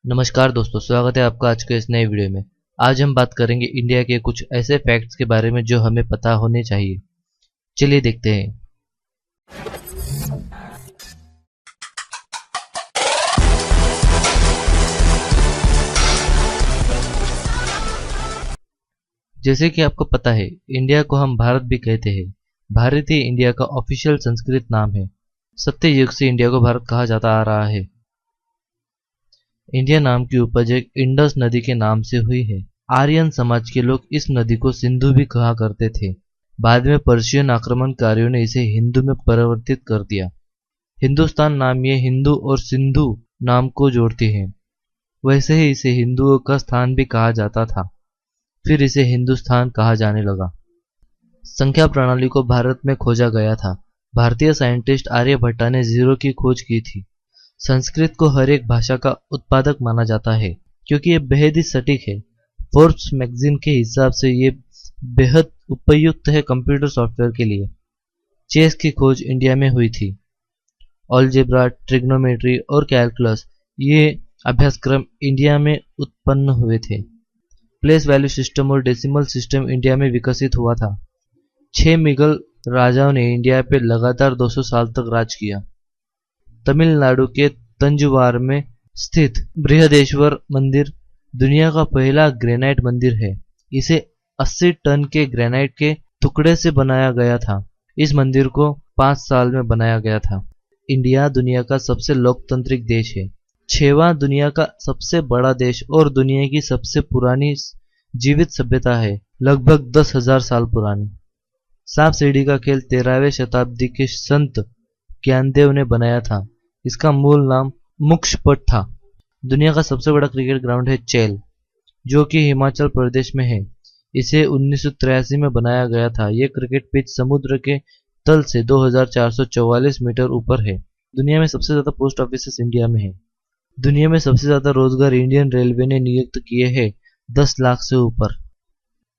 नमस्कार दोस्तों, स्वागत है आपका आज के इस नए वीडियो में। आज हम बात करेंगे इंडिया के कुछ ऐसे फैक्ट्स के बारे में जो हमें पता होने चाहिए। चलिए देखते हैं। जैसे कि आपको पता है, इंडिया को हम भारत भी कहते हैं। भारत ही इंडिया का ऑफिशियल संस्कृत नाम है। सत्य युग से इंडिया को भारत कहा जाता आ रहा है। इंडिया नाम की उपज एक इंडस नदी के नाम से हुई है। आर्यन समाज के लोग इस नदी को सिंधु भी कहा करते थे। बाद में पर्शियन आक्रमणकारियों ने इसे हिंदू में परिवर्तित कर दिया। हिंदुस्तान नाम ये हिंदू और सिंधु नाम को जोड़ती है। वैसे ही इसे हिंदुओं का स्थान भी कहा जाता था। फिर इसे हिंदुस्तान कहा जाने लगा। संख्या प्रणाली को भारत में खोजा गया था। भारतीय साइंटिस्ट आर्यभट्टा ने जीरो की खोज की थी। संस्कृत को हर एक भाषा का उत्पादक माना जाता है क्योंकि ये बेहद ही सटीक है। फोर्ब्स मैगजीन के हिसाब से ये बेहद उपयुक्त है कंप्यूटर सॉफ्टवेयर के लिए। चेस की खोज इंडिया में हुई थी। अलजेब्रा, ट्रिग्नोमेट्री और कैलकुलस ये अभ्यासक्रम इंडिया में उत्पन्न हुए थे। प्लेस वैल्यू सिस्टम और डेसिमल सिस्टम इंडिया में विकसित हुआ था। 6 मुगल राजाओं ने इंडिया पे लगातार 200 साल तक राज किया। तमिलनाडु के तंजवार में स्थित बृहदेश्वर मंदिर दुनिया का पहला ग्रेनाइट मंदिर है। इसे 80 टन के ग्रेनाइट के टुकड़े से बनाया गया था। इस मंदिर को 5 साल में बनाया गया था। इंडिया दुनिया का सबसे लोकतांत्रिक देश है। 6वां दुनिया का सबसे बड़ा देश और दुनिया की सबसे पुरानी जीवित सभ्यता है, लगभग 10,000 साल पुरानी। सांप सीढ़ी का खेल 13वीं शताब्दी के संत ज्ञानदेव ने बनाया था। इसका मूल नाम मुक्षपट था। दुनिया का सबसे बड़ा क्रिकेट ग्राउंड है चेल, जो कि हिमाचल प्रदेश में है। इसे 1983 में बनाया गया था। यह क्रिकेट पिच समुद्र के तल से 2444 मीटर ऊपर है। दुनिया में सबसे ज्यादा पोस्ट ऑफिस इंडिया में है। दुनिया में सबसे ज्यादा रोजगार इंडियन रेलवे ने नियुक्त किए हैं, 10 लाख से ऊपर।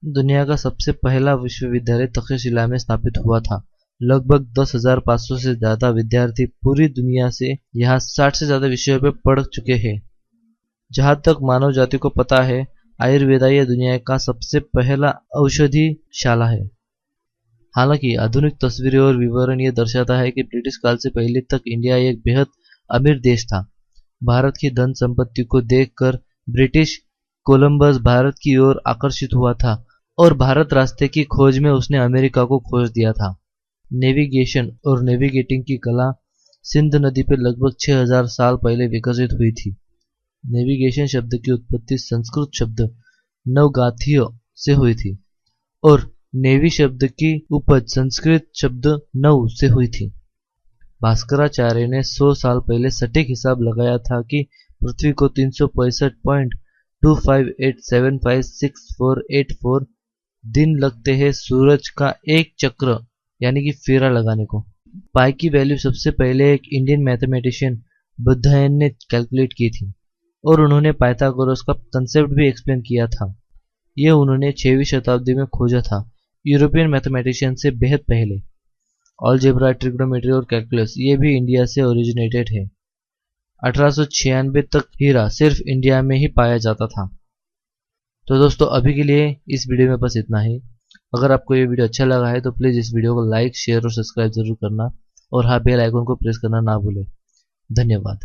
दुनिया का सबसे पहला विश्वविद्यालय तक्षशिला में स्थापित हुआ था। लगभग 10,500 से ज्यादा विद्यार्थी पूरी दुनिया से यहाँ 60 से ज्यादा विषयों पर पढ़ चुके हैं। जहां तक मानव जाति को पता है, आयुर्वेदा यह दुनिया का सबसे पहला औषधिशाला है। हालांकि आधुनिक तस्वीरें और विवरण यह दर्शाता है कि ब्रिटिश काल से पहले तक इंडिया एक बेहद अमीर देश था। भारत की धन संपत्ति को देखकर ब्रिटिश कोलंबस भारत की ओर आकर्षित हुआ था और भारत रास्ते की खोज में उसने अमेरिका को खोज दिया था। नेविगेशन और नेविगेटिंग की कला सिंध नदी पर लगभग 6000 साल पहले विकसित हुई थी। नेविगेशन शब्द की उत्पत्ति संस्कृत शब्द नवगाथिय से हुई थी और नेवी शब्द की उपज संस्कृत शब्द नव से हुई थी। भास्कराचार्य ने 100 साल पहले सटीक हिसाब लगाया था कि पृथ्वी को 365.25875648 दिन लगते हैं सूरज का एक चक्र यानी कि फेरा लगाने को। पाई की वैल्यू सबसे पहले एक इंडियन मैथमेटिशियन बुद्धायन ने कैलकुलेट की थी और उन्होंने पाइथागोरस का कंसेप्ट भी एक्सप्लेन किया था। यह उन्होंने 6वीं शताब्दी में खोजा था, यूरोपियन मैथमेटिशियन से बेहद पहले। अलजेब्रा, ट्रिग्नोमेट्री और कैलकुलस ये भी इंडिया से ओरिजिनेटेड है। 1896 तक हीरा सिर्फ इंडिया में ही पाया जाता था। तो दोस्तों, अभी के लिए इस वीडियो में बस इतना ही। अगर आपको ये वीडियो अच्छा लगा है तो प्लीज़ इस वीडियो को लाइक, शेयर और सब्सक्राइब जरूर करना और हाँ, बेल आइकन को प्रेस करना ना भूलें। धन्यवाद।